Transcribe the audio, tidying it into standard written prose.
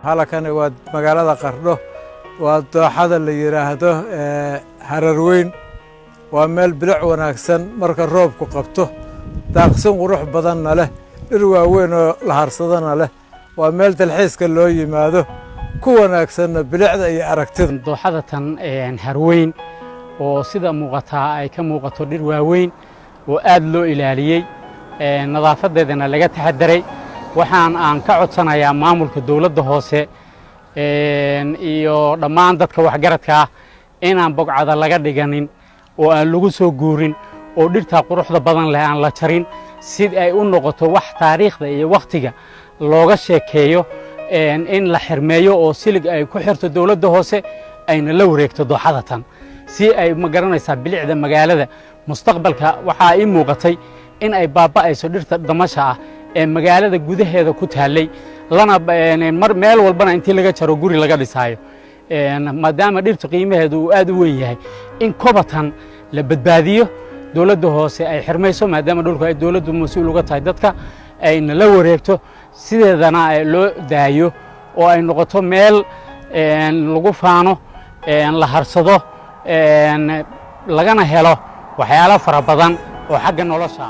halkani waa magaalada Qardho waa dooxada la yiraahdo Hararweyn waa meel bilic wanaagsan marka roobku qabto daaqsin qurux badan leh dhir waaweyn oo la harsadana leh waa meel dalxiiska loo yimaado ku wanaagsan bilicda iyo aragtida dooxada tan Hararweyn oo sida muuqata ay ka muuqato dhir waaweyn oo aad loo ilaaliyay nadaafadeedana laga taxadaray waxaan aan ka codsanayaa maamulka dawladda hoose iyo dhammaan dadka waxgaradka ah inaan bogcada laga dhiganin oo aan lagu soo guurin oo dhirta quruxda badan leh aan la jarin si ay u noqoto wax taariikhda iyo waqtiga looga sheekeeyo in la xirmeeyo oo silig ay ku xirto dawladda hoose ayna la wareegto dooxada tan si ay ma garanaysaa bilicda magaalada mustaqbalka waxa ay muuqatay in ay baaba'ayso dhirta damasha ah ee magaalada gudaheeda ku taalay lana meel walbana intii laga jaro guri laga dhisaayo maadaama dhirta qiimaheedu uu aad u weyn yahay in kobatan la badbaadiyo dawladda hoose ay xirmayso maadaama dhulku ay dawladdu mas'uul uga tahay dadka ayna la wareegto sideedana loo daayo oo ay noqoto meel lagu faano la harsado lagana helo waxyaalo fara badan oo xagga nolosha